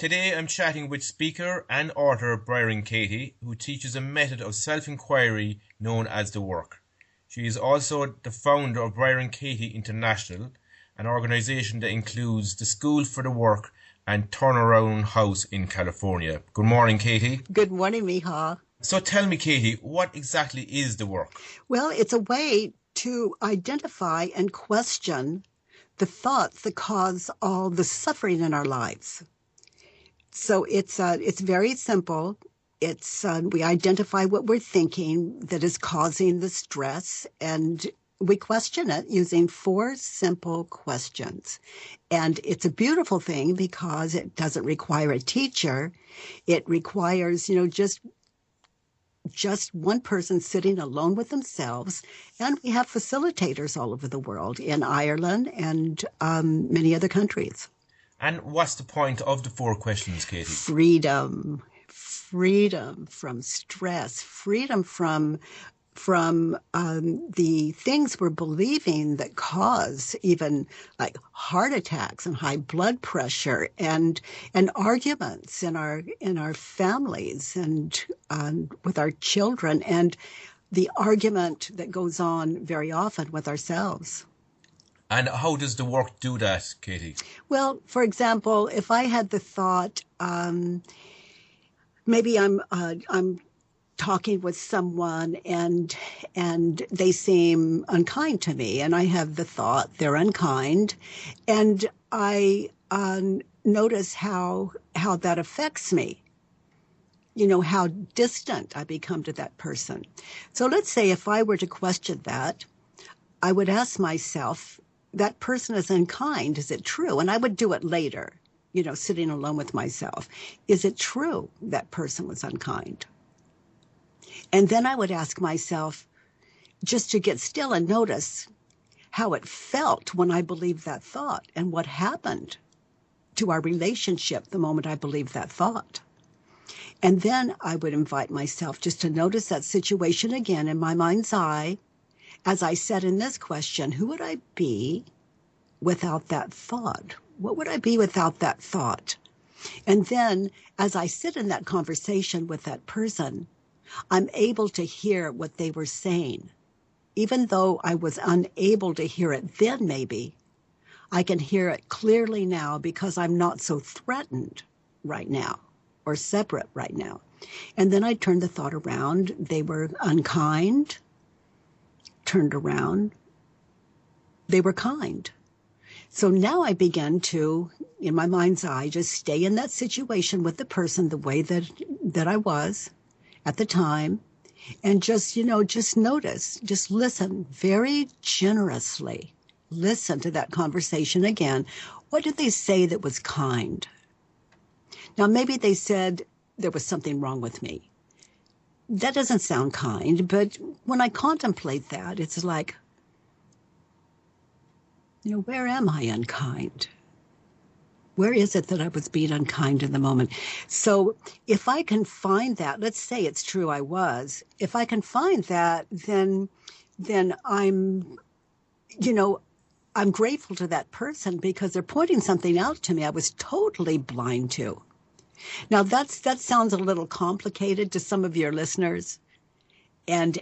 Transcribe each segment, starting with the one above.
Today I'm chatting with speaker and author Byron Katie, who teaches a method of self-inquiry known as the work. She is also the founder of Byron Katie International, an organisation that includes the School for the Work and Turnaround House in California. Good morning, Katie. Good morning, Mícheál. So tell me, Katie, what exactly is the work? Well, it's a way to identify and question the thoughts that cause all the suffering in our lives. So it's very simple. It's we identify what we're thinking that is causing the stress, and we question it using 4 simple questions. And it's a beautiful thing because it doesn't require a teacher. It requires, just one person sitting alone with themselves. And we have facilitators all over the world, in Ireland and many other countries. And what's the point of the 4 questions, Katie? Freedom from stress, freedom from the things we're believing that cause even like heart attacks and high blood pressure and arguments in our families and with our children, and the argument that goes on very often with ourselves. And how does the work do that, Katie? Well, for example, if I had the thought, maybe I'm talking with someone and they seem unkind to me, and I have the thought they're unkind, and I notice how that affects me. How distant I become to that person. So let's say if I were to question that, I would ask myself, that person is unkind. Is it true? And I would do it later, sitting alone with myself. Is it true that person was unkind? And then I would ask myself, just to get still and notice how it felt when I believed that thought and what happened to our relationship the moment I believed that thought. And then I would invite myself just to notice that situation again in my mind's eye. As I said in this question, who would I be without that thought? What would I be without that thought? And then as I sit in that conversation with that person, I'm able to hear what they were saying. Even though I was unable to hear it then, maybe, I can hear it clearly now because I'm not so threatened right now or separate right now. And then I turned the thought around. They were unkind. Turned around. They were kind. So now I begin to, in my mind's eye, just stay in that situation with the person the way that I was at the time, and just notice, just listen very generously. Listen to that conversation again. What did they say that was kind? Now, maybe they said there was something wrong with me. That doesn't sound kind, but when I contemplate that, it's like, where am I unkind? Where is it that I was being unkind in the moment? So if I can find that, let's say it's true I was, if I can find that, then I'm grateful to that person because they're pointing something out to me I was totally blind to. Now, that sounds a little complicated to some of your listeners, and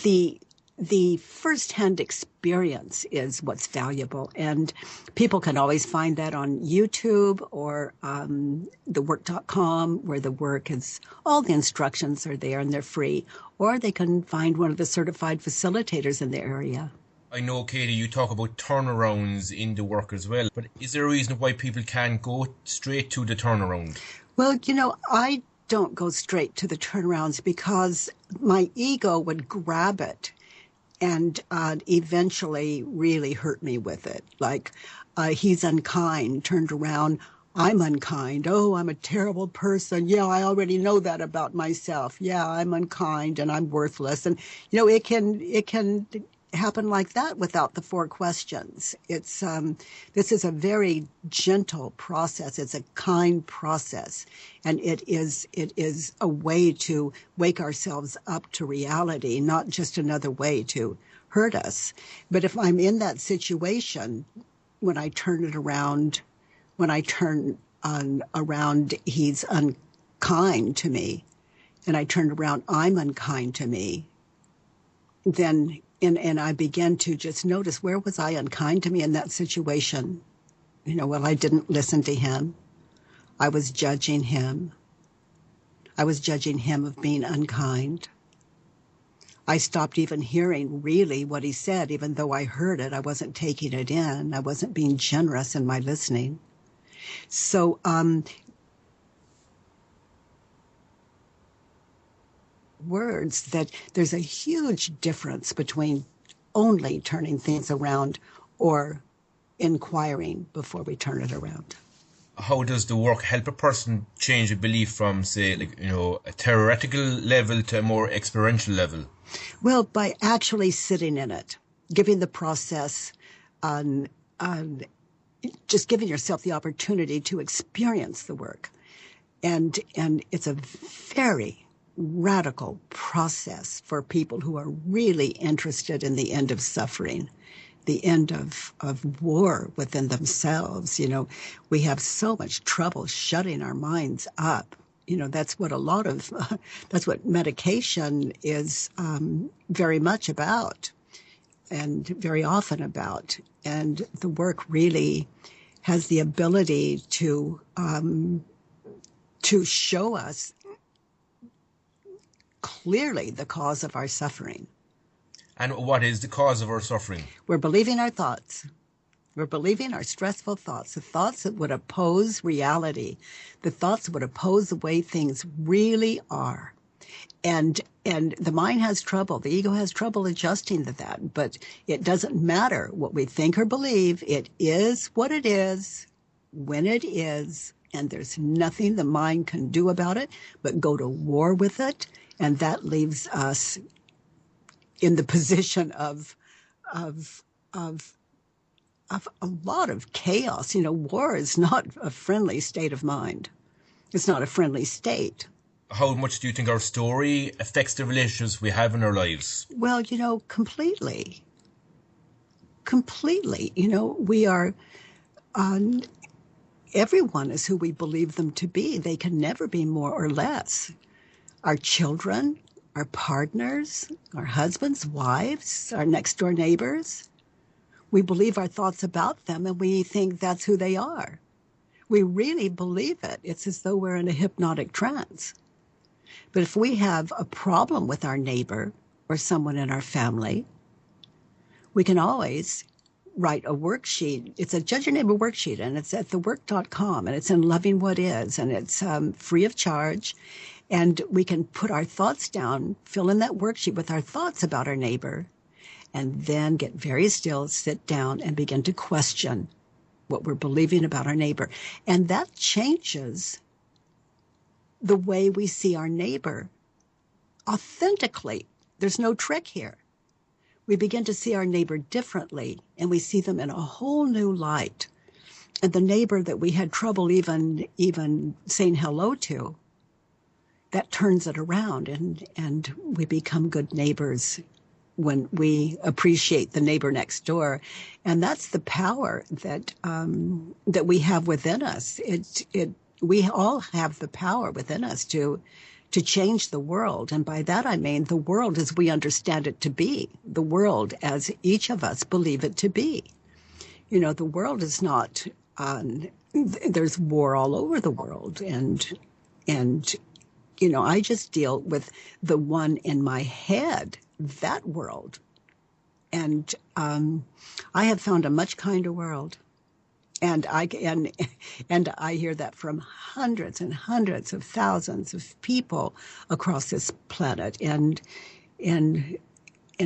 the firsthand experience is what's valuable, and people can always find that on YouTube or thework.com, where the work is, all the instructions are there and they're free, or they can find one of the certified facilitators in the area. I know, Katie, you talk about turnarounds in the work as well, but is there a reason why people can't go straight to the turnaround? Well, I don't go straight to the turnarounds because my ego would grab it and eventually really hurt me with it. Like, he's unkind, turned around, I'm unkind. Oh, I'm a terrible person. Yeah, I already know that about myself. Yeah, I'm unkind and I'm worthless. And, it can happen like that without the 4 questions. It's this is a very gentle process. It's a kind process, and it is a way to wake ourselves up to reality, not just another way to hurt us. But if I'm in that situation, when I turn it around, when I turn around, he's unkind to me, and I turned around, I'm unkind to me, then and I began to just notice, where was I unkind to me in that situation? Well, I didn't listen to him. I was judging him. I was judging him of being unkind. I stopped even hearing really what he said, even though I heard it. I wasn't taking it in. I wasn't being generous in my listening. So words, that there's a huge difference between only turning things around or inquiring before we turn it around. How does the work help a person change a belief from, say, a theoretical level to a more experiential level? Well, by actually sitting in it, giving the process, just giving yourself the opportunity to experience the work. And it's a very radical process for people who are really interested in the end of suffering, the end of war within themselves. We have so much trouble shutting our minds up. That's what that's what medication is very much about, and very often about. And the work really has the ability to show us clearly the cause of our suffering. And what is the cause of our suffering? We're believing our thoughts. We're believing our stressful thoughts, the thoughts that would oppose reality, the thoughts that would oppose the way things really are. And the mind has trouble, the ego has trouble adjusting to that, but it doesn't matter what we think or believe. It is what it is, when it is, and there's nothing the mind can do about it but go to war with it, and that leaves us in the position of a lot of chaos. War is not a friendly state of mind. It's not a friendly state. How much do you think our story affects the relationships we have in our lives? Well, completely. Completely. We are, everyone is who we believe them to be. They can never be more or less. Our children, our partners, our husbands, wives, our next door neighbors. We believe our thoughts about them, and we think that's who they are. We really believe it. It's as though we're in a hypnotic trance. But if we have a problem with our neighbor or someone in our family, we can always write a worksheet. It's a Judge Your Neighbor worksheet, and it's at thework.com, and it's in Loving What Is, and it's free of charge. And we can put our thoughts down, fill in that worksheet with our thoughts about our neighbor, and then get very still, sit down, and begin to question what we're believing about our neighbor. And that changes the way we see our neighbor authentically. There's no trick here. We begin to see our neighbor differently, and we see them in a whole new light. And the neighbor that we had trouble even saying hello to, that turns it around, and we become good neighbors when we appreciate the neighbor next door. And that's the power that we have within us. We all have the power within us to change the world. And by that I mean the world as we understand it to be, the world as each of us believe it to be. The world is not, there's war all over the world. And I just deal with the one in my head, that world. And I have found a much kinder world. And I hear that from hundreds and hundreds of thousands of people across this planet, and in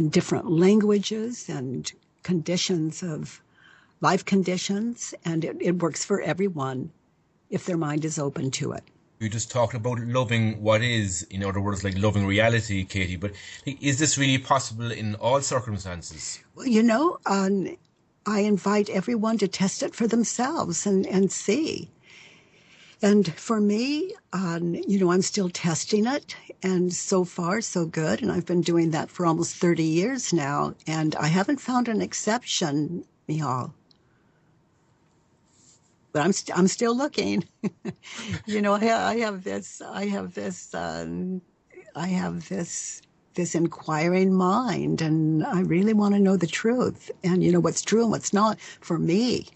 different languages and conditions of life conditions, and it works for everyone if their mind is open to it. You just talked about loving what is, in other words, like loving reality, Katie, but is this really possible in all circumstances? Well, I invite everyone to test it for themselves and see. And for me, I'm still testing it, and so far, so good. And I've been doing that for almost 30 years now, and I haven't found an exception, Mícheál. but I'm still looking. I have this inquiring mind, and I really want to know the truth, and what's true and what's not for me.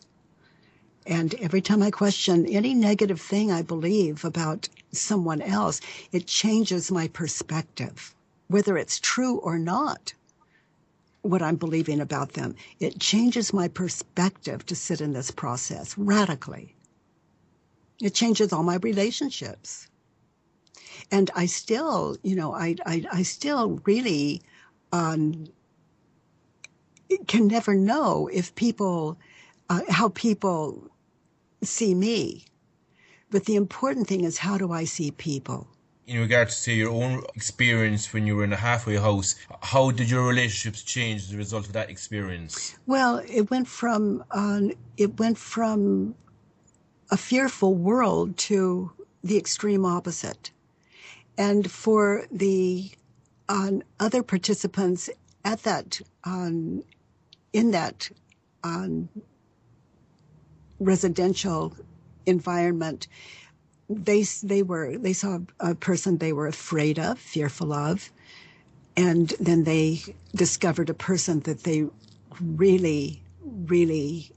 And every time I question any negative thing I believe about someone else, it changes my perspective, whether it's true or not. What I'm believing about them, it changes my perspective to sit in this process radically. It changes all my relationships. And I still, I still really can never know if people, how people see me. But the important thing is, how do I see people? In regards to your own experience when you were in a halfway house, how did your relationships change as a result of that experience? Well, it went from a fearful world to the extreme opposite. And for the other participants at that in that residential environment, they saw a person they were afraid of, fearful of, and then they discovered a person that they really, really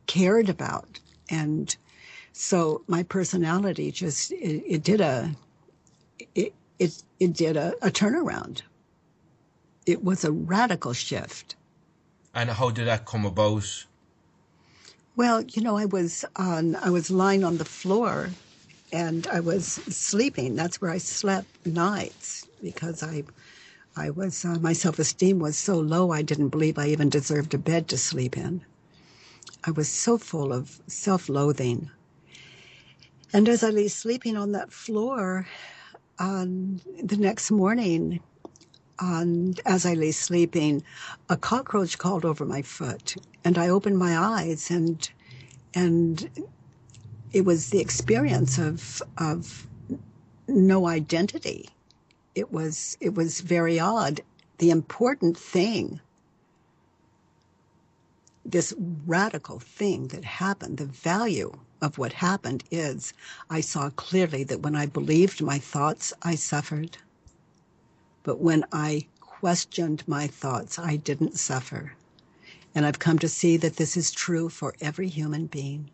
cared about. And so my personality just it did a turnaround. It was a radical shift. And how did that come about? Well, I was lying on the floor, and I was sleeping. That's where I slept nights, because I was my self-esteem was so low I didn't believe I even deserved a bed to sleep in. I was so full of self-loathing. And as I lay sleeping on that floor, the next morning, as I lay sleeping, a cockroach crawled over my foot, and I opened my eyes, and it was the experience of no identity. It was very odd. The important thing, this radical thing that happened, the value of what happened is I saw clearly that when I believed my thoughts, I suffered. But when I questioned my thoughts, I didn't suffer. And I've come to see that this is true for every human being.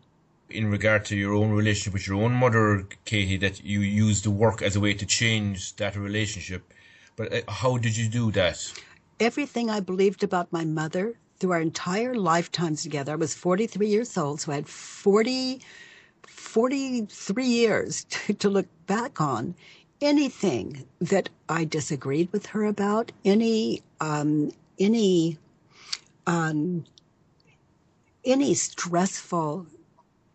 In regard to your own relationship with your own mother, Katie, that you used the work as a way to change that relationship. But how did you do that? Everything I believed about my mother through our entire lifetimes together. I was 43 years old, so I had 43 years to look back on. Anything that I disagreed with her about, any stressful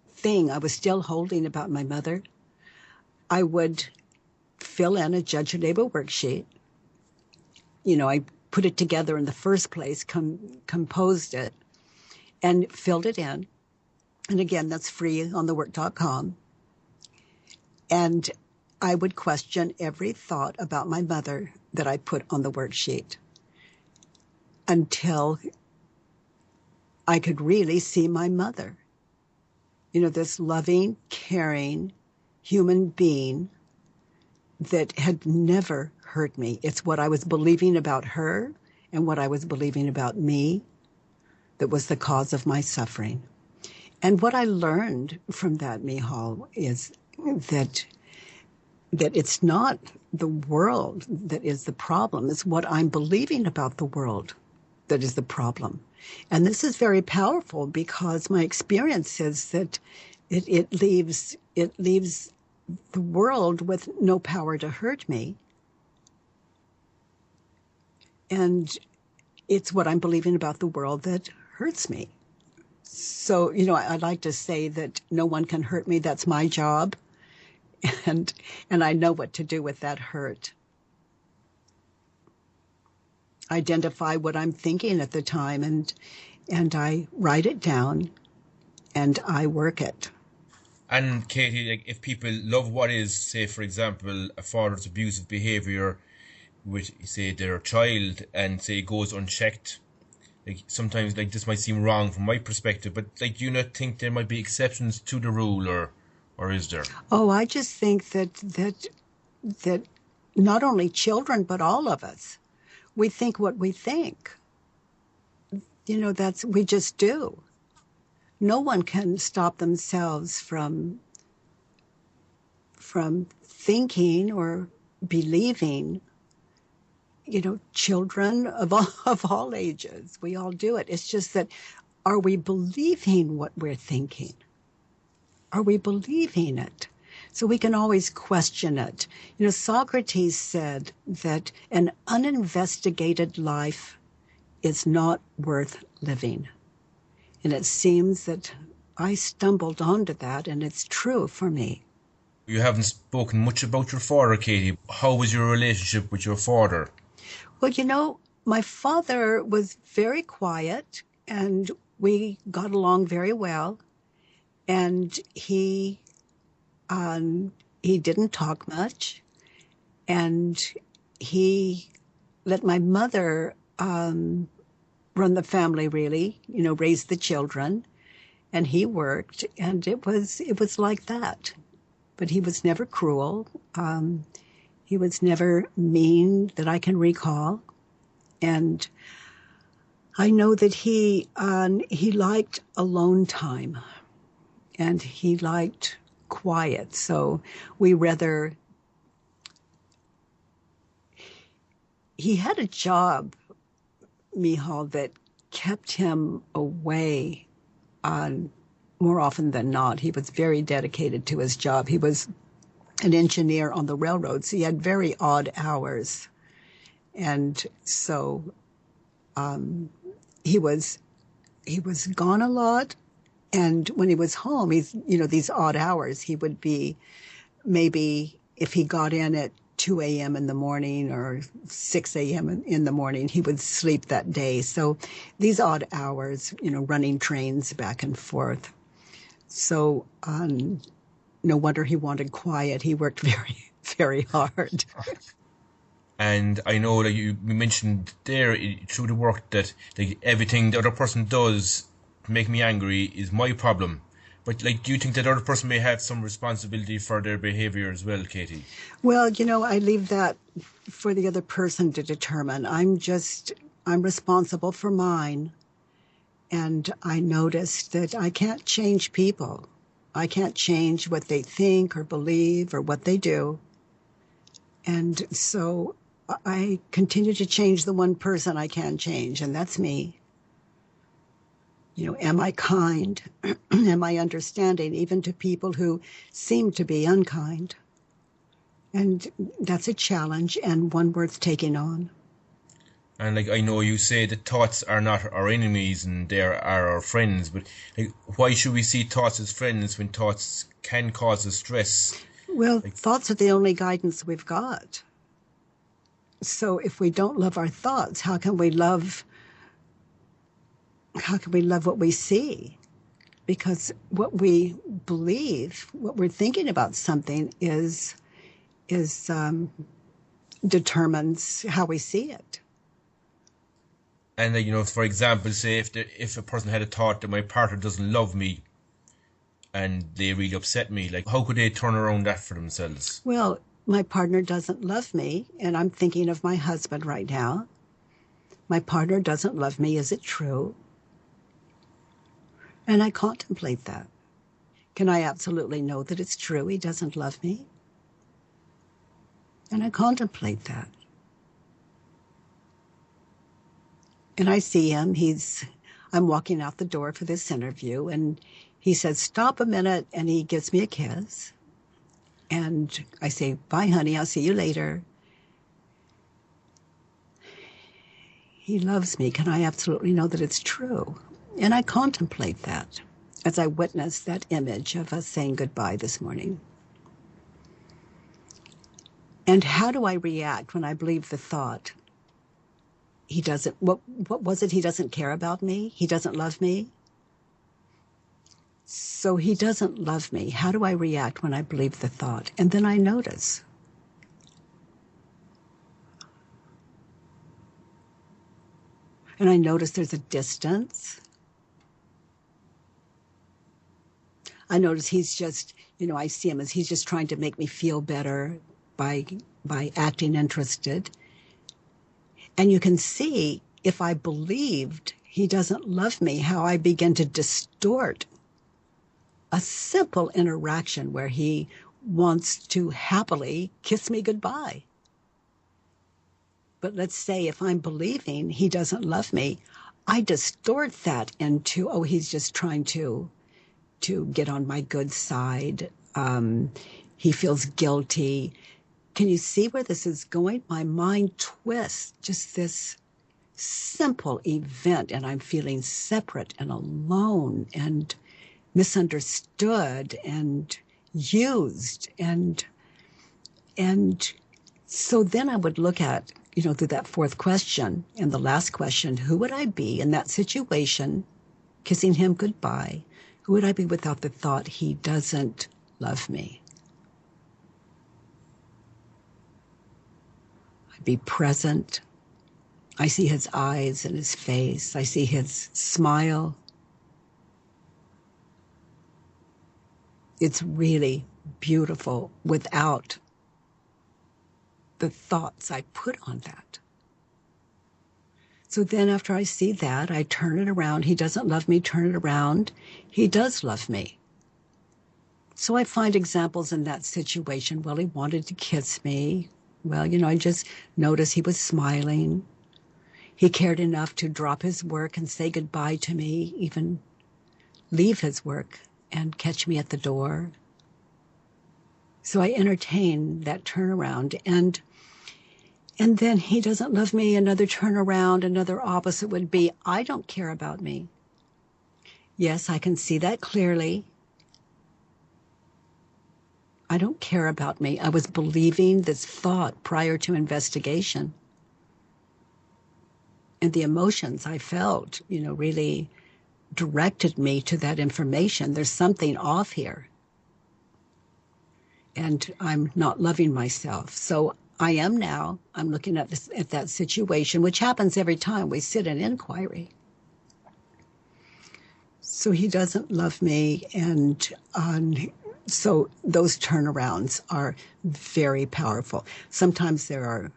thing I was still holding about my mother, I would fill in a judge or neighbor worksheet. I put it together in the first place, composed it, and filled it in. And again, that's free on thework.com. And I would question every thought about my mother that I put on the worksheet until I could really see my mother. This loving, caring human being that had never hurt me. It's what I was believing about her and what I was believing about me that was the cause of my suffering. And what I learned from that, Mícheál, is that it's not the world that is the problem. It's what I'm believing about the world that is the problem. And this is very powerful because my experience is that it leaves the world with no power to hurt me. And it's what I'm believing about the world that hurts me. So, I'd like to say that no one can hurt me. That's my job. And I know what to do with that hurt. Identify what I'm thinking at the time, and I write it down, and I work it. And Katie, if people love what is, say, for example, a father's abusive behaviour with, say, their child, and say it goes unchecked, like sometimes like this might seem wrong from my perspective, but like do you not think there might be exceptions to the rule, or is there? Oh, I just think that not only children but all of us, we think what we think. We just do. No one can stop themselves from thinking or believing. Children of all ages, we all do it. It's just that, are we believing what we're thinking? Are we believing it? So we can always question it. Socrates said that an uninvestigated life is not worth living. And it seems that I stumbled onto that, and it's true for me. You haven't spoken much about your father, Katie. How was your relationship with your father? Well, my father was very quiet, and we got along very well. And he didn't talk much, and he let my mother run the family, really, raise the children, and he worked, and it was like that. But he was never cruel. He was never mean that I can recall. And I know that he liked alone time, and he liked quiet. So he had a job, Mícheál, that kept him away more often than not. He was very dedicated to his job. He was an engineer on the railroad, so he had very odd hours. And so he was gone a lot. And when he was home, these odd hours, he would be, maybe if he got in at 2 a.m. in the morning or 6 a.m. in the morning, he would sleep that day. So these odd hours, running trains back and forth. So no wonder he wanted quiet. He worked very, very hard. And I know that you mentioned there through the work that like everything the other person does to make me angry is my problem. But like, do you think that other person may have some responsibility for their behaviour as well, Katie? Well, I leave that for the other person to determine. I'm responsible for mine. And I noticed that I can't change people. I can't change what they think or believe or what they do. And so I continue to change the one person I can change, and that's me. Am I kind? Am I understanding, even to people who seem to be unkind? And that's a challenge, and one worth taking on. And like, I know you say that thoughts are not our enemies and they are our friends, but like, why should we see thoughts as friends when thoughts can cause us stress? Well, thoughts are the only guidance we've got. So if we don't love our thoughts, how can we love what we see? Because what we believe, what we're thinking about something determines how we see it. And for example, say if a person had a thought that my partner doesn't love me and they really upset me, like how could they turn around that for themselves? Well, my partner doesn't love me, and I'm thinking of my husband right now. My partner doesn't love me. Is it true? And I contemplate that. Can I absolutely know that it's true? He doesn't love me. And I contemplate that. And I see him. I'm walking out the door for this interview, and he says, "Stop a minute," and he gives me a kiss. And I say, "Bye, honey. I'll see you later." He loves me. Can I absolutely know that it's true? And I contemplate that as I witness that image of us saying goodbye this morning. And how do I react when I believe the thought, he doesn't, what was it? He doesn't care about me? He doesn't love me? So he doesn't love me. How do I react when I believe the thought? And then I notice. And I notice there's a distance. I notice he's just, I see him as he's just trying to make me feel better by acting interested. And you can see, if I believed he doesn't love me, how I begin to distort a simple interaction where he wants to happily kiss me goodbye. But let's say if I'm believing he doesn't love me, I distort that into, oh, he's just trying to get on my good side. He feels guilty. Can you see where this is going? My mind twists just this simple event, and I'm feeling separate and alone and misunderstood and used. And so then I would look at, through that fourth question and the last question, who would I be in that situation, kissing him goodbye? Who would I be without the thought he doesn't love me? I'd be present. I see his eyes and his face. I see his smile. It's really beautiful without the thoughts I put on that. So then after I see that, I turn it around. He doesn't love me, turn it around. He does love me. So I find examples in that situation. Well, he wanted to kiss me. Well, I just noticed he was smiling. He cared enough to drop his work and say goodbye to me, even leave his work and catch me at the door. So I entertain that turnaround. And then he doesn't love me, another turnaround, another opposite would be, I don't care about me. Yes, I can see that clearly. I don't care about me. I was believing this thought prior to investigation. And the emotions I felt, really directed me to that information. There's something off here. And I'm not loving myself. So I am now. I'm looking at that situation, which happens every time we sit in inquiry. So he doesn't love me, and so those turnarounds are very powerful. Sometimes there are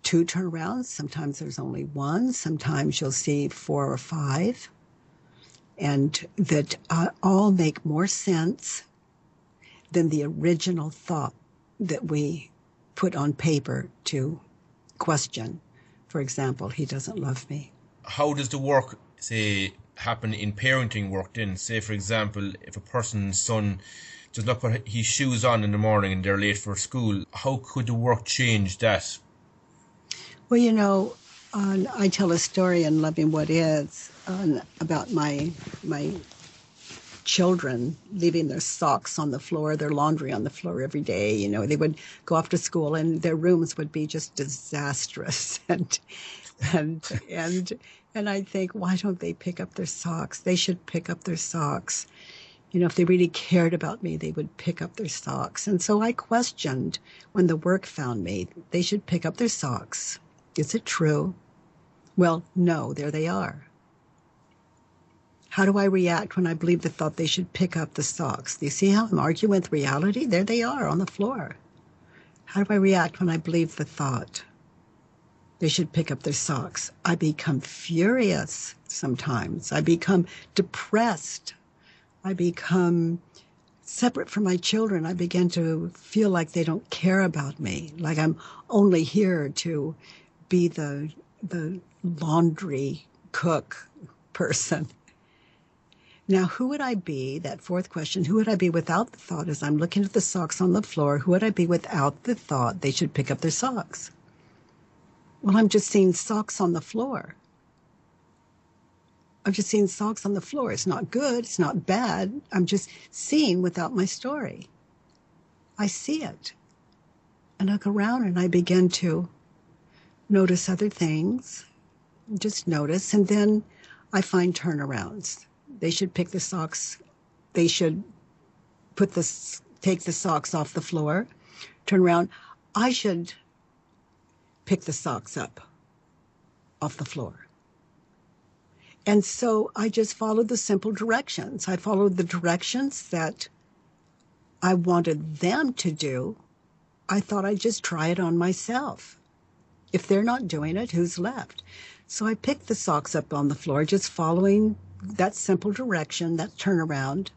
2 turnarounds. Sometimes there's only 1. Sometimes you'll see 4 or 5, and that all make more sense than the original thought that we put on paper to question. For example, he doesn't love me. How does the work, say, happen in parenting work then? Say, for example, if a person's son does not put his shoes on in the morning and they're late for school, how could the work change that? Well, I tell a story in Loving What Is about my children leaving their socks on the floor, their laundry on the floor every day. They would go off to school and their rooms would be just disastrous. And I think, why don't they pick up their socks? They should pick up their socks. If they really cared about me, they would pick up their socks. And so I questioned when the work found me, they should pick up their socks. Is it true? Well, no, there they are. How do I react when I believe the thought they should pick up the socks? Do you see how I'm arguing with reality? There they are on the floor. How do I react when I believe the thought they should pick up their socks? I become furious sometimes. I become depressed. I become separate from my children. I begin to feel like they don't care about me, like I'm only here to be the laundry cook person. Now, who would I be, that fourth question, who would I be without the thought as I'm looking at the socks on the floor, who would I be without the thought they should pick up their socks? Well, I'm just seeing socks on the floor. I'm just seeing socks on the floor. It's not good. It's not bad. I'm just seeing without my story. I see it. And I look around and I begin to notice other things. Just notice. And then I find turnarounds. They should pick the socks. They should take the socks off the floor, turn around. I should pick the socks up off the floor. And so I just followed the simple directions. I followed the directions that I wanted them to do. I thought I'd just try it on myself. If they're not doing it, who's left? So I picked the socks up on the floor, just following that simple direction, that turnaround.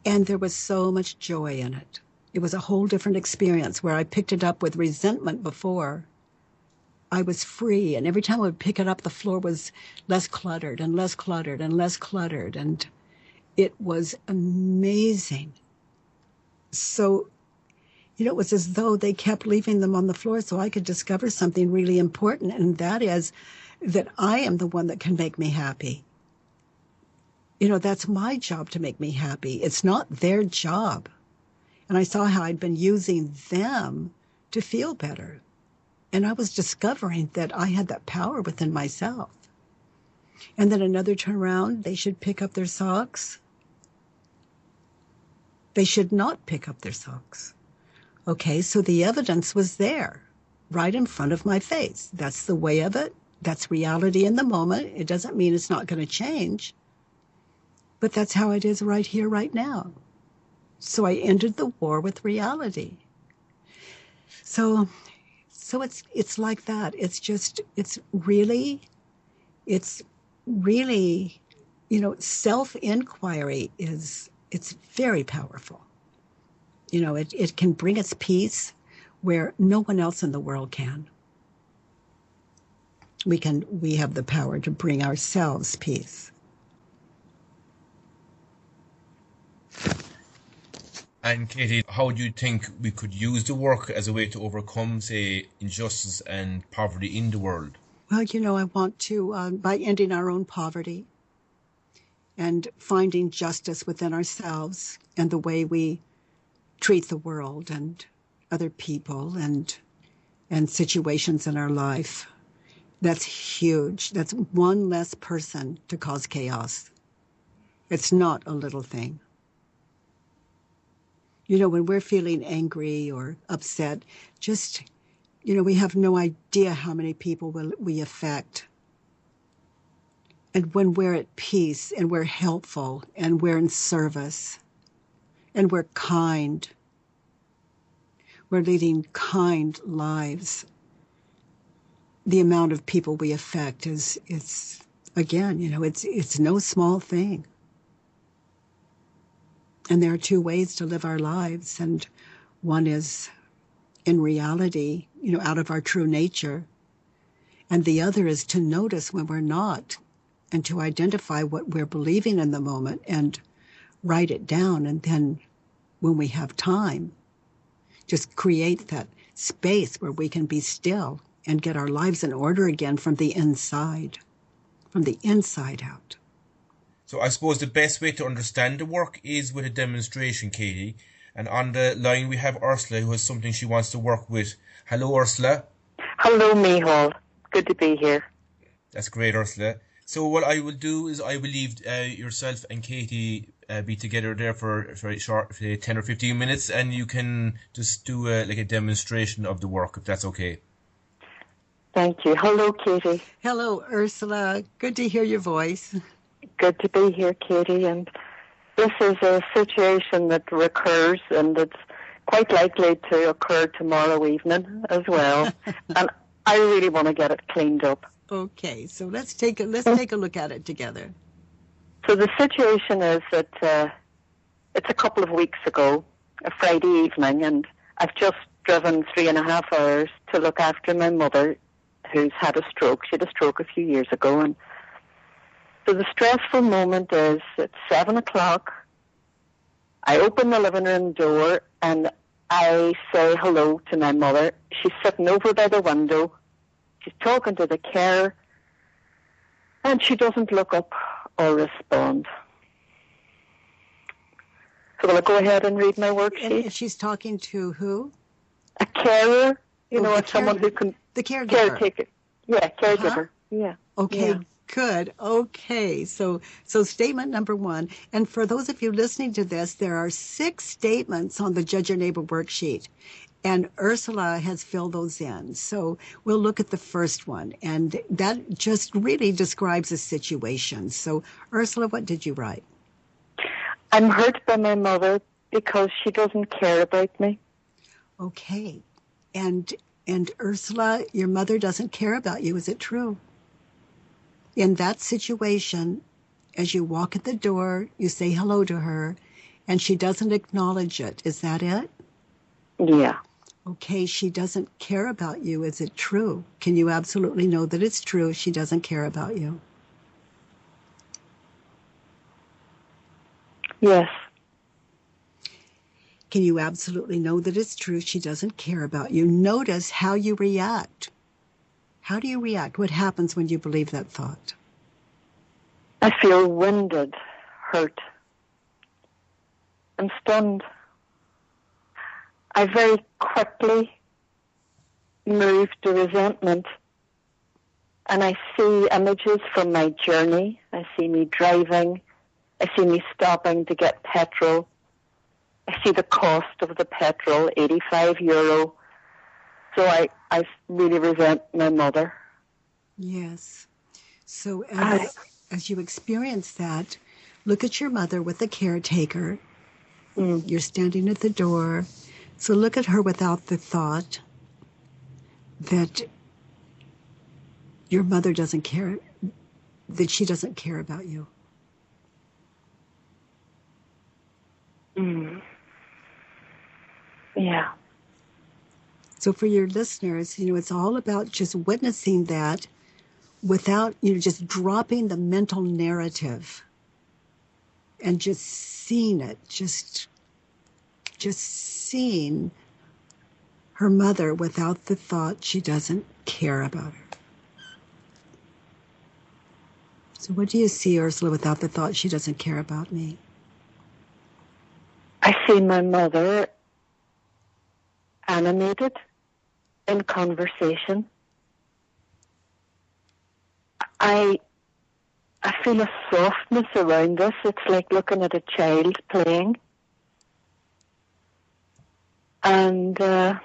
And there was so much joy in it. It was a whole different experience. Where I picked it up with resentment before, I was free. And every time I would pick it up, the floor was less cluttered and less cluttered and less cluttered. And it was amazing. So, it was as though they kept leaving them on the floor so I could discover something really important. And that is that I am the one that can make me happy. That's my job to make me happy. It's not their job. And I saw how I'd been using them to feel better. And I was discovering that I had that power within myself. And then another turnaround, they should pick up their socks. They should not pick up their socks. Okay, so the evidence was there, right in front of my face. That's the way of it. That's reality in the moment. It doesn't mean it's not going to change. But that's how it is right here, right now. So I entered the war with reality. So it's like that. It's really, self-inquiry it's very powerful. It can bring us peace where no one else in the world can. We have the power to bring ourselves peace. And Katie, how do you think we could use the work as a way to overcome, say, injustice and poverty in the world? Well, I want to, by ending our own poverty and finding justice within ourselves and the way we treat the world and other people and situations in our life. That's huge. That's one less person to cause chaos. It's not a little thing. When we're feeling angry or upset, just, we have no idea how many people we affect. And when we're at peace and we're helpful and we're in service and we're kind, we're leading kind lives, the amount of people we affect it's no small thing. And there are two ways to live our lives. And one is in reality, out of our true nature. And the other is to notice when we're not and to identify what we're believing in the moment and write it down. And then when we have time, just create that space where we can be still and get our lives in order again from the inside out. So I suppose the best way to understand the work is with a demonstration, Katie. And on the line we have Ursula, who has something she wants to work with. Hello, Ursula. Hello, Mícheál. Good to be here. That's great, Ursula. So what I will do is I will leave yourself and Katie be together there for a very short, 10 or 15 minutes, and you can just do a demonstration of the work, if that's okay. Thank you. Hello, Katie. Hello, Ursula. Good to hear your voice. Good to be here, Katie. And this is a situation that recurs, and it's quite likely to occur tomorrow evening as well. And I really want to get it cleaned up. Okay, so let's take a look at it together. So the situation is that it's a couple of weeks ago, a Friday evening, and I've just driven 3.5 hours to look after my mother, who's had a stroke. She had a stroke a few years ago, and so the stressful moment is at 7 o'clock. I open the living room door and I say hello to my mother. She's sitting over by the window. She's talking to the carer, and she doesn't look up or respond. So will I go ahead and read my worksheet? And she's talking to who? A carer, someone who can... The caregiver. Caretaker. Yeah, caregiver. Uh-huh. Yeah. Okay, yeah. Good. Okay, so statement number 1. And for those of you listening to this, there are 6 statements on the Judge Your Neighbor worksheet. And Ursula has filled those in. So we'll look at the first one. And that just really describes a situation. So, Ursula, what did you write? I'm hurt by my mother because she doesn't care about me. Okay. And Ursula, your mother doesn't care about you. Is it true? In that situation, as you walk at the door, you say hello to her, and she doesn't acknowledge it. Is that it? Yeah. Okay, she doesn't care about you. Is it true? Can you absolutely know that it's true? She doesn't care about you. Yes. Can you absolutely know that it's true? She doesn't care about you. Notice how you react. How do you react? What happens when you believe that thought? I feel wounded, hurt, and stunned. I very quickly move to resentment, and I see images from my journey. I see me driving. I see me stopping to get petrol. I see the cost of the petrol, €85. So I really resent my mother. Yes. So as you experience that, look at your mother with the caretaker. You're standing at the door. So look at her without the thought that your mother doesn't care, that she doesn't care about you. Yeah. So for your listeners, it's all about just witnessing that without, just dropping the mental narrative and just seeing it, just seeing her mother without the thought she doesn't care about her. So what do you see, Ursula, without the thought she doesn't care about me? I see my mother animated in conversation. I feel a softness around this. It's like looking at a child playing. And it's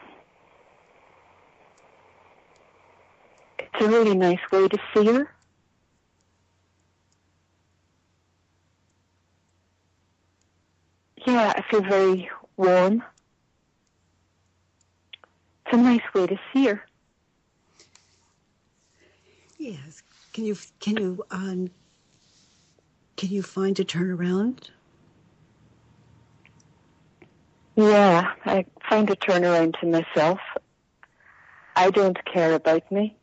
a really nice way to see her. Yeah, I feel very warm. It's a nice way to see her. Yes. Can you find a turnaround? Yeah, I find a turnaround to myself. I don't care about me.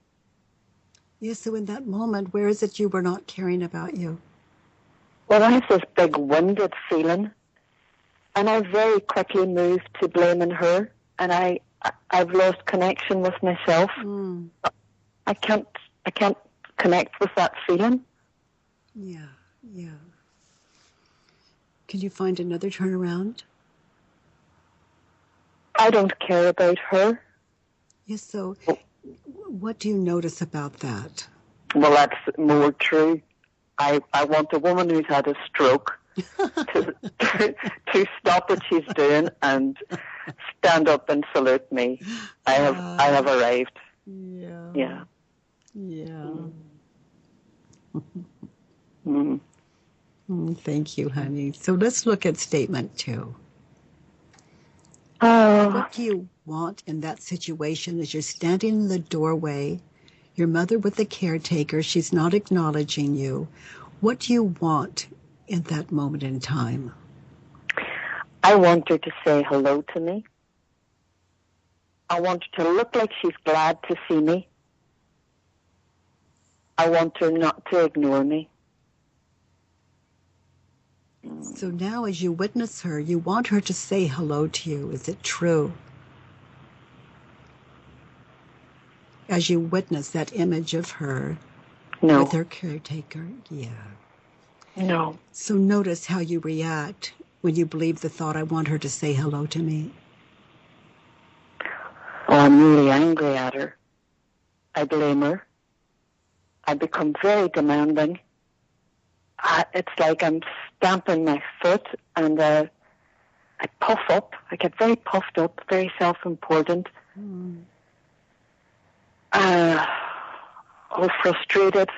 Yes, so in that moment, where is it you were not caring about you? Well, I have this big wounded feeling, and I very quickly moved to blaming her, and I've lost connection with myself. I can't connect with that feeling. Yeah. Can you find another turnaround? I don't care about her. Yes, so what do you notice about that? Well, that's more true. I want a woman who's had a stroke to stop what she's doing and stand up and salute me. I have arrived. Yeah. Thank you, honey. So let's look at statement 2. Oh. What do you want in that situation as you're standing in the doorway, your mother with the caretaker, she's not acknowledging you. What do you want in that moment in time? I want her to say hello to me. I want her to look like she's glad to see me. I want her not to ignore me. So now as you witness her, you want her to say hello to you. Is it true? As you witness that image of her with her caretaker? Yeah. No. So notice how you react when you believe the thought, I want her to say hello to me. Oh, I'm really angry at her. I blame her. I become very demanding. It's like I'm stamping my foot, and I I puff up. I get very puffed up, very self-important. All frustrated.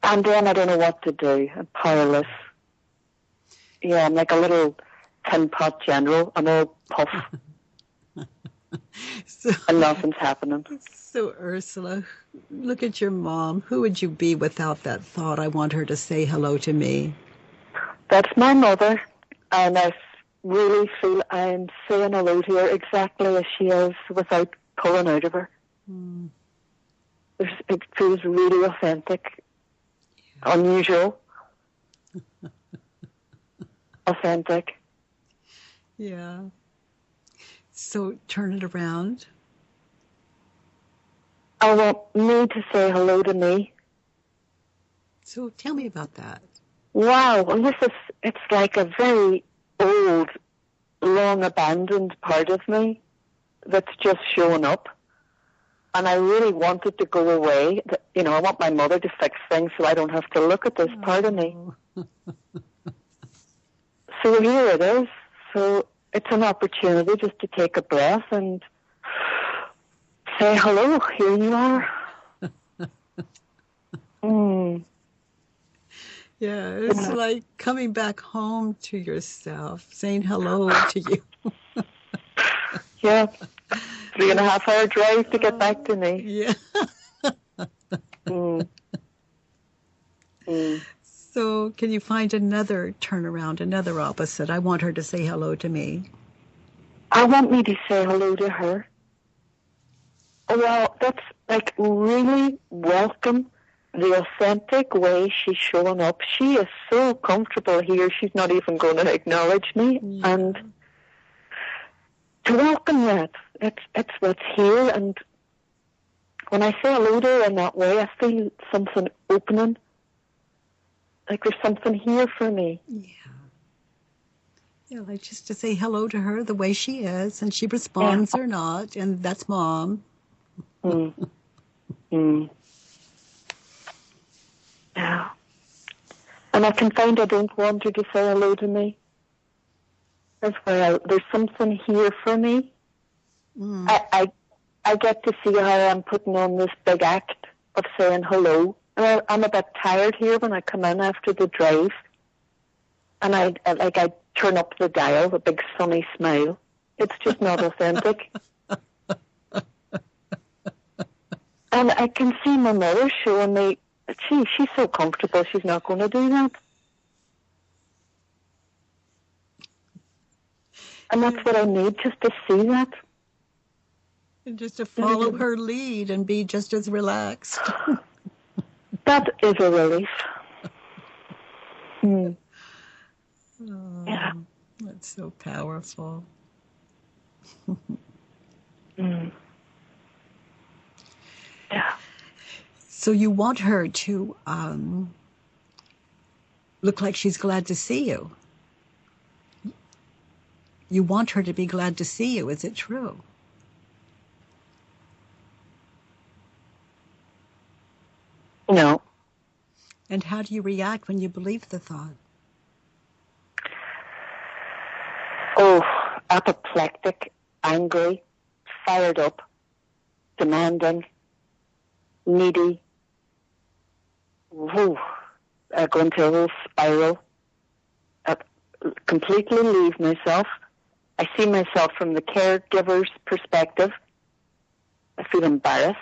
And then I don't know what to do. I'm powerless. Yeah, I'm like a little tin pot general. I'm all puff. And nothing's happening. So, Ursula, look at your mom. Who would you be without that thought, I want her to say hello to me? That's my mother. And I really feel I'm saying hello to her exactly as she is without pulling out of her. It feels really authentic. Unusual. Authentic. Yeah. So turn it around. I want me to say hello to me. So tell me about that. Wow. Well, it's like a very old, long abandoned part of me that's just showing up. And I really want it to go away. You know, I want my mother to fix things so I don't have to look at this part of me. So here it is. So it's an opportunity just to take a breath and say hello. Here you are. Yeah, it's like coming back home to yourself, saying hello to you. Yeah. 3.5 hour drive to get back to me. Yeah. So can you find another turnaround, another opposite? I want her to say hello to me. I want me to say hello to her. Well, that's like really welcome the authentic way she's showing up. She is so comfortable here, she's not even going to acknowledge me. Yeah. And to welcome that, it's what's here. And when I say hello to her in that way, I feel something opening. Like there's something here for me. Yeah. Yeah, like just to say hello to her the way she is, and she responds or not, and that's Mom. Yeah. And I can find I don't want her to say hello to me. As well. There's something here for me. I get to see how I'm putting on this big act of saying hello. And I'm a bit tired here when I come in after the drive. And I turn up the dial, a big sunny smile. It's just not authentic. And I can see my mother showing me, she's so comfortable, she's not going to do that. And that's what I need, just to see that. And just to follow her lead and be just as relaxed. That is a relief. Yeah. That's so powerful. Yeah. So you want her to look like she's glad to see you. You want her to be glad to see you. Is it true? No. And how do you react when you believe the thought? Oh, apoplectic, angry, fired up, demanding, needy. Go into a whole spiral. Completely leave myself. I see myself from the caregiver's perspective. I feel embarrassed.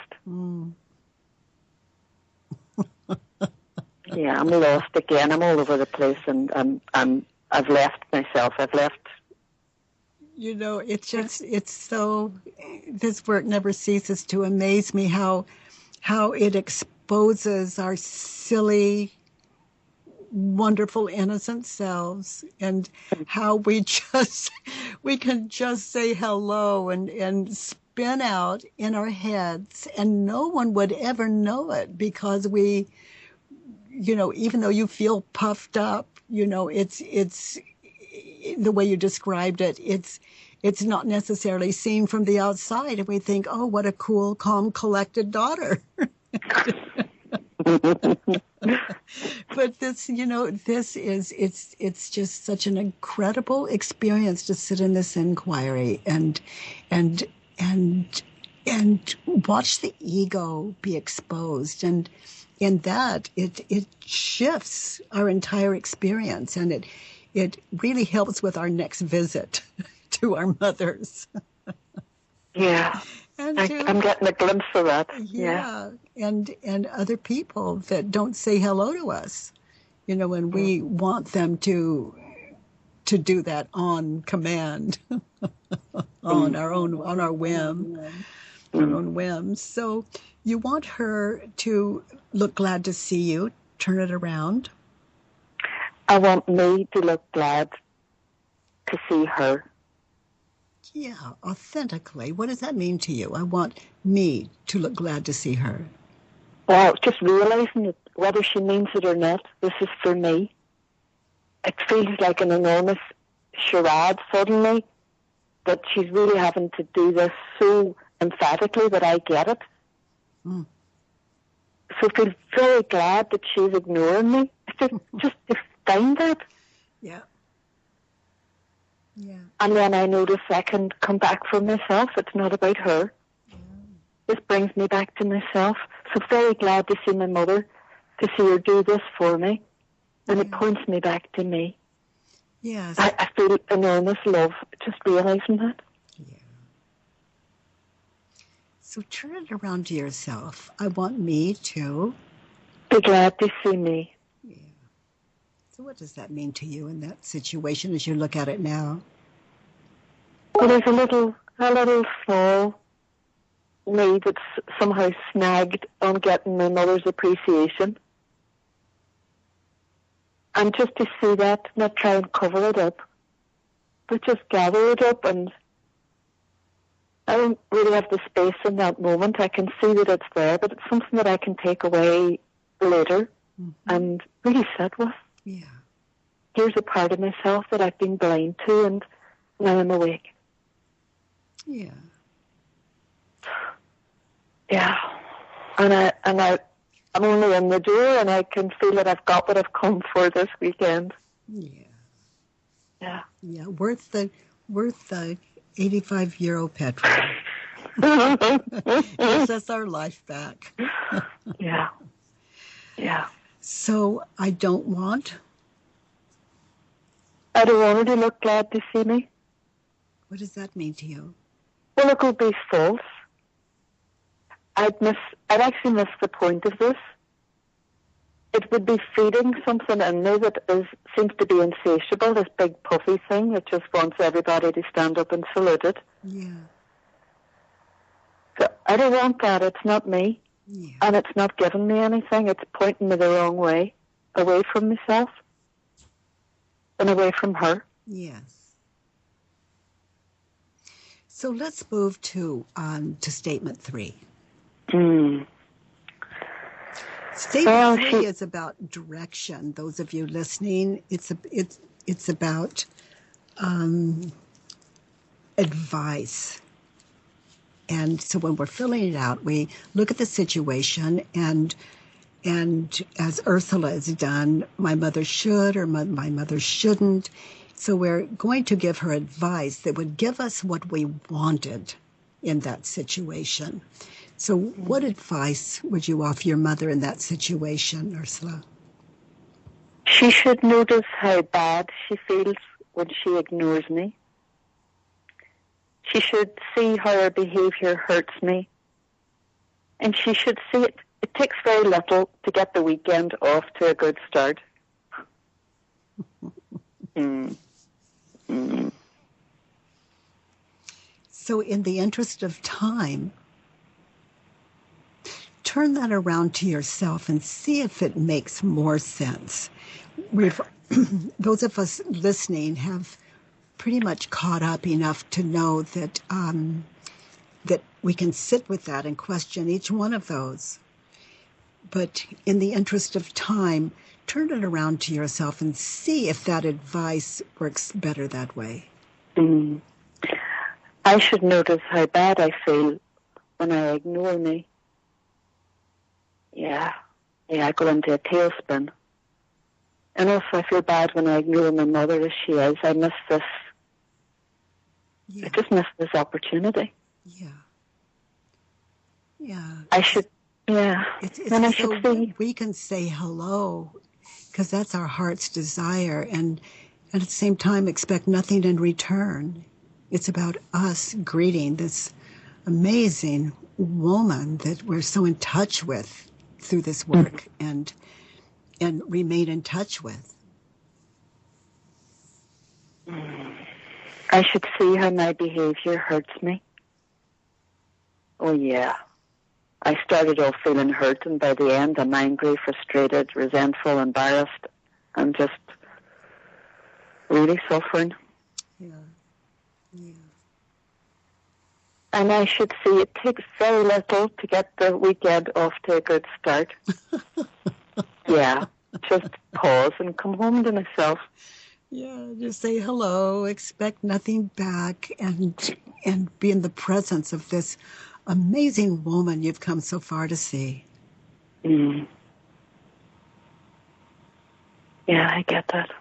Yeah, I'm lost again. I'm all over the place, and I've left myself. I've left. You know, it's so. This work never ceases to amaze me. How it exposes our silly, wonderful, innocent selves, and how we can just say hello and spin out in our heads, and no one would ever know it because we, you know, even though you feel puffed up, you know, it's the way you described it. It's not necessarily seen from the outside, and we think, oh, what a cool, calm, collected daughter. But this, it's just such an incredible experience to sit in this inquiry and watch the ego be exposed. And in that, it shifts our entire experience, and it really helps with our next visit to our mothers. Yeah. And I'm getting a glimpse of that. Yeah. And other people that don't say hello to us, when we want them to do that on command, on our whim, our own whims. So you want her to look glad to see you, turn it around. I want me to look glad to see her. Yeah, authentically. What does that mean to you? I want me to look glad to see her. Well, just realizing that whether she means it or not, this is for me. It feels like an enormous charade suddenly, that she's really having to do this so emphatically that I get it. Mm. So I feel very glad that she's ignoring me. Just to find that. Yeah. Yeah. And then I notice I can come back from myself. It's not about her. Yeah. This brings me back to myself. So very glad to see my mother, to see her do this for me. And it points me back to me. Yes. I feel enormous love just realizing that. Yeah. So turn it around to yourself. I want me to be glad to see me. Yeah. So what does that mean to you in that situation as you look at it now? Well, there's a little small me that's somehow snagged on getting my mother's appreciation. And just to see that, not try and cover it up, but just gather it up. And I don't really have the space in that moment. I can see that it's there, but it's something that I can take away later and really sit with. Yeah. Here's a part of myself that I've been blind to, and now I'm awake. Yeah. Yeah. And I'm only in the door, and I can feel that I've got what I've come for this weekend. Yeah. Yeah. Yeah. Worth the 85-euro petrol. Gives us our life back. Yeah. Yeah. So I don't want her to look glad to see me. What does that mean to you? Well, it could be false. I'd actually miss the point of this. It would be feeding something in me that seems to be insatiable, this big puffy thing that just wants everybody to stand up and salute it. Yeah. So I don't want that. It's not me. Yeah. And it's not giving me anything. It's pointing me the wrong way, away from myself and away from her. Yes. So let's move to statement 3. Statement 3 is about direction. Those of you listening, it's about advice. And so when we're filling it out, we look at the situation, and as Ursula has done, my mother should or my mother shouldn't. So we're going to give her advice that would give us what we wanted in that situation. So what advice would you offer your mother in that situation, Ursula? She should notice how bad she feels when she ignores me. She should see how her behaviour hurts me. And she should see it. It takes very little to get the weekend off to a good start. So in the interest of time, turn that around to yourself and see if it makes more sense. Those of us listening have pretty much caught up enough to know that that we can sit with that and question each one of those. But in the interest of time, turn it around to yourself and see if that advice works better that way. I should notice how bad I feel when I ignore me. Yeah. I go into a tailspin. And also I feel bad when I ignore my mother as she is. I miss this. Yeah. I just miss this opportunity. Yeah. Yeah. I should, and I should see. We can say hello, because that's our heart's desire, and at the same time expect nothing in return. It's about us greeting this amazing woman that we're so in touch with through this work and remain in touch with. I should see how my behaviour hurts me. Oh, yeah. I started off feeling hurt, and by the end I'm angry, frustrated, resentful, embarrassed, and just really suffering. Yeah. Yeah. And I should see it takes very little to get the weekend off to a good start. Yeah. Just pause and come home to myself. Yeah, just say hello, expect nothing back, and be in the presence of this amazing woman you've come so far to see. Mm. Yeah, I get that.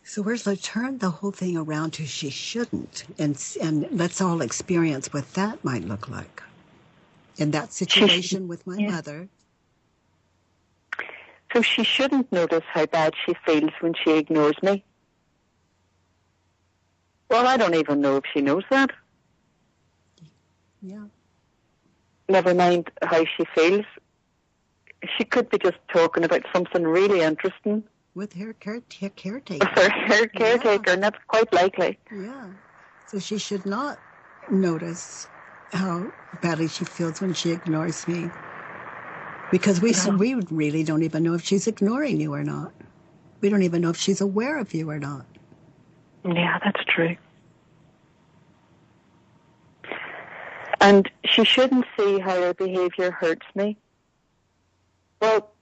So Ursula, turn the whole thing around to she shouldn't, and let's all experience what that might look like. In that situation with my mother. So she shouldn't notice how bad she feels when she ignores me. Well, I don't even know if she knows that. Yeah. Never mind how she feels. She could be just talking about something really interesting. With her caretaker. With her caretaker, and that's quite likely. Yeah. So she should not notice how badly she feels when she ignores me. Because we really don't even know if she's ignoring you or not. We don't even know if she's aware of you or not. Yeah, that's true. And she shouldn't see how her behaviour hurts me. Well,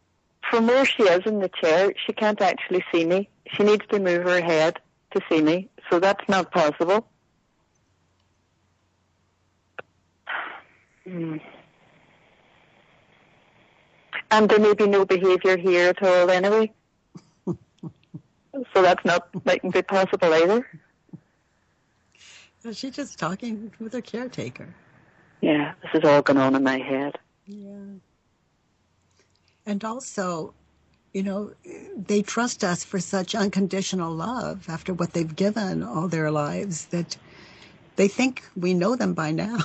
from where she is in the chair, she can't actually see me. She needs to move her head to see me, so that's not possible. And there may be no behaviour here at all anyway. So that's not mightn't be possible either. She's just talking with her caretaker. Yeah, this is all going on in my head. Yeah. And also, they trust us for such unconditional love after what they've given all their lives that they think we know them by now.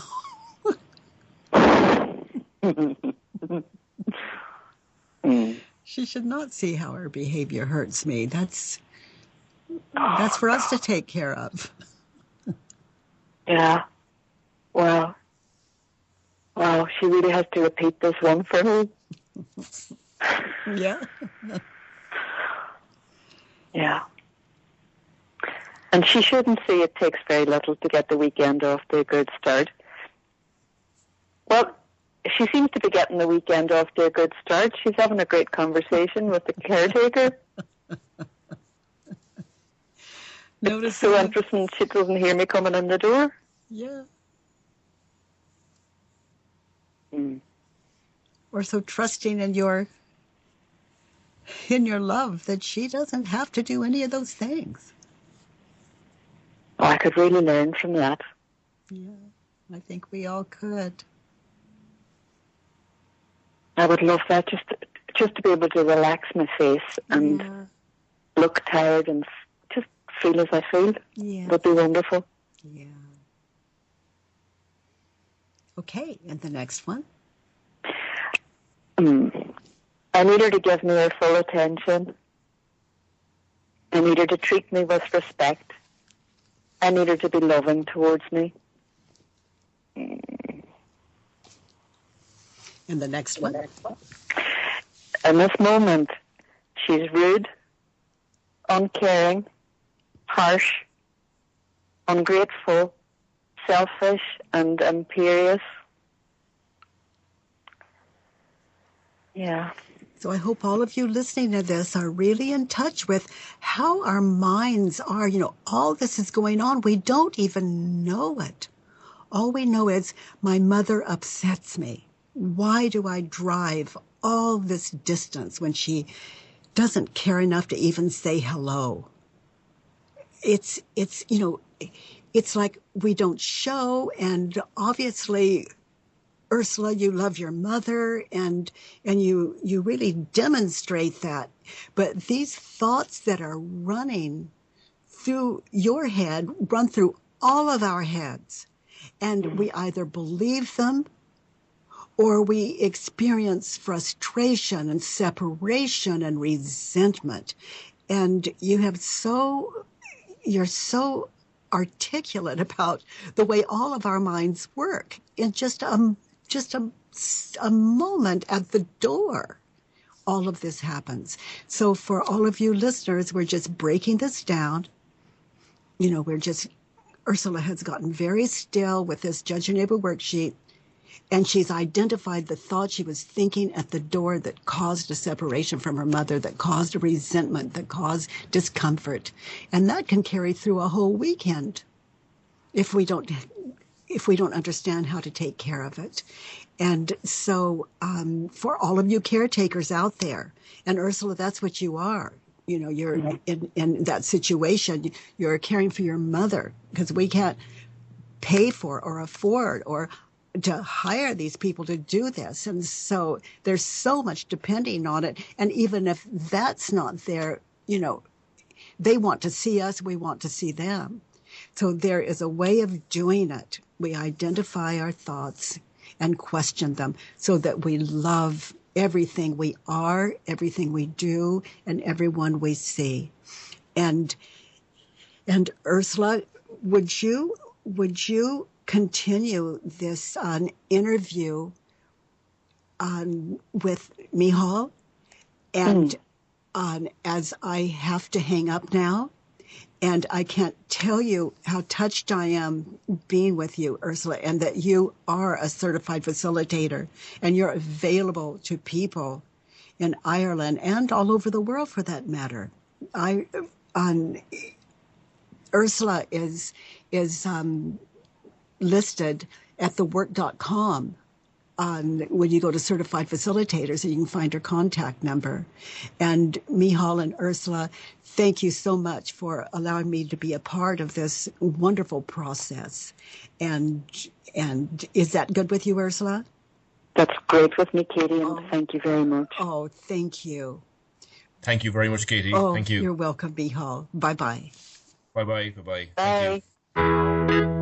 She should not see how her behavior hurts me. That's for us to take care of. Yeah. Wow, she really has to repeat this one for me. Yeah. Yeah. And she shouldn't see it takes very little to get the weekend off to a good start. Well, she seems to be getting the weekend off to a good start. She's having a great conversation with the caretaker. Notice so interesting she doesn't hear me coming in the door. Yeah. Or so trusting in your love that she doesn't have to do any of those things. Oh, I could really learn from that. Yeah, I think we all could. I would love that, just to be able to relax my face and look tired and just feel as I feel. Yeah. Would be wonderful. Yeah. Okay, and the next one? I need her to give me her full attention. I need her to treat me with respect. I need her to be loving towards me. And the next one? In this moment, she's rude, uncaring, harsh, ungrateful, selfish, and imperious. Yeah. So I hope all of you listening to this are really in touch with how our minds are. All this is going on. We don't even know it. All we know is my mother upsets me. why do I drive all this distance when she doesn't care enough to even say hello? It's it's like we don't show, and obviously, Ursula, you love your mother, and you really demonstrate that. But these thoughts that are running through your head run through all of our heads, and we either believe them or we experience frustration and separation and resentment. And you're so articulate about the way all of our minds work in just a moment at the door. All of this happens. So for all of you listeners, we're just breaking this down. Ursula has gotten very still with this Judge Your Neighbor worksheet, and she's identified the thought she was thinking at the door that caused a separation from her mother, that caused a resentment, that caused discomfort. And that can carry through a whole weekend if we don't understand how to take care of it. And so for all of you caretakers out there, and Ursula, that's what you are. You're in that situation. You're caring for your mother because we can't pay for or afford or to hire these people to do this. And so there's so much depending on it. And even if that's not there, they want to see us, we want to see them. So there is a way of doing it. We identify our thoughts and question them so that we love everything we are, everything we do, and everyone we see. And Ursula, would you continue this interview with Mícheál? And as I have to hang up now, and I can't tell you how touched I am being with you, Ursula, and that you are a certified facilitator and you're available to people in Ireland and all over the world for that matter. Ursula is listed at thework.com when you go to certified facilitators, and you can find her contact number. And Mícheál and Ursula, thank you so much for allowing me to be a part of this wonderful process. And is that good with you, Ursula? That's great with me, Katie, and thank you very much. Oh, thank you. Thank you very much, Katie. Oh, thank you. You're welcome, Mícheál. Bye-bye. Bye-bye. Bye-bye. Bye. Thank you.